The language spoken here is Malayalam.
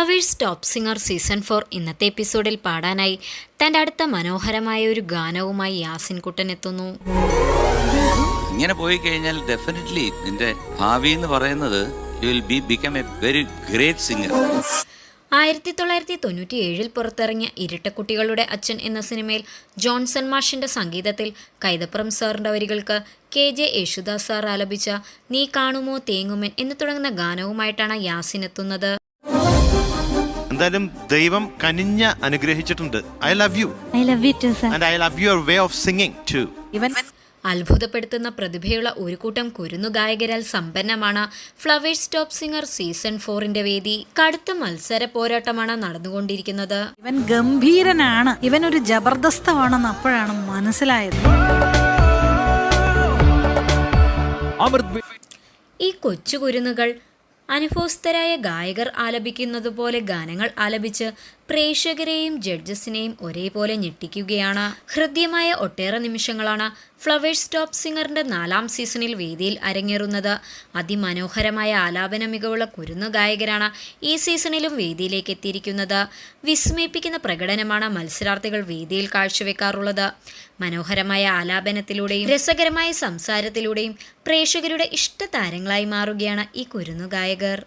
ഫ്ലവേഴ്സ് ടോപ്പ് സിംഗർ സീസൺ 4 ഇന്നത്തെ എപ്പിസോഡിൽ പാടാനായി തൻ്റെ അടുത്ത മനോഹരമായ ഒരു ഗാനവുമായി യാസിൻ കുട്ടൻ എത്തുന്നു. ഇങ്ങനെ പോയി കഴിഞ്ഞാൽ ഡെഫിനറ്റ്ലി നിന്റെ ഭാവി എന്ന് പറയുന്നത് you will become A very great singer. 1997 പുറത്തിറങ്ങിയ ഇരട്ടക്കുട്ടികളുടെ അച്ഛൻ എന്ന സിനിമയിൽ ജോൺസൺ മാഷിന്റെ സംഗീതത്തിൽ കൈതപ്രം സാറിന്റെ വരികൾക്ക് KJ യേശുദാസ് സാർ ആലപിച്ച നീ കാണുമോ തേങ്ങുമൻ എന്ന് തുടങ്ങുന്ന ഗാനവുമായിട്ടാണ് യാസിൻ എത്തുന്നത്. എന്തായാലും ദൈവം കനിഞ്ഞ അനുഗ്രഹിച്ചിട്ടുണ്ട്. I love you too sir. And I love your way of singing too. അത്ഭുതപ്പെടുത്തുന്ന പ്രതിഭയുള്ള ഒരു കൂട്ടം കുരുന്നു ഗായകരാൽ സമ്പന്നമാണ് ഫ്ലവേഴ്സ് ടോപ്പ് സിംഗർ സീസൺ 4ന്റെ വേദി. കടുത്ത മത്സര പോരാട്ടമാണ് നടന്നുകൊണ്ടിരിക്കുന്നത്. ഇവൻ ഗംഭീരനാണ്, ഇവൻ ഒരു ജബർദസ്തമാണെന്ന് അപ്പോഴാണ് മനസ്സിലായത്. ഈ കൊച്ചു കുരുന്നുകൾ അനുഭവസ്ഥരായ ഗായകർ ആലപിക്കുന്നത് പോലെ ഗാനങ്ങൾ ആലപിച്ച് പ്രേക്ഷകരെയും ജഡ്ജസിനെയും ഒരേപോലെ ഞെട്ടിക്കുകയാണ്. ഹൃദ്യമായ ഒട്ടേറെ നിമിഷങ്ങളാണ് ഫ്ലവേഴ്സ് ടോപ്പ് സിംഗറിന്റെ 4ാം സീസണിൽ വേദിയിൽ അരങ്ങേറുന്നത്. അതിമനോഹരമായ ആലാപന മികവുള്ള കുരുന്നു ഗായകരാണ് ഈ സീസണിലും വേദിയിലേക്ക് എത്തിയിരിക്കുന്നത്. വിസ്മയിപ്പിക്കുന്ന പ്രകടനമാണ് മത്സരാർത്ഥികൾ വേദിയിൽ കാഴ്ചവെക്കാറുള്ളത്. മനോഹരമായ ആലാപനത്തിലൂടെയും രസകരമായ സംസാരത്തിലൂടെയും പ്രേക്ഷകരുടെ ഇഷ്ടതാരങ്ങളായി മാറുകയാണ് ഈ കുരുന്നു ഗായകർ.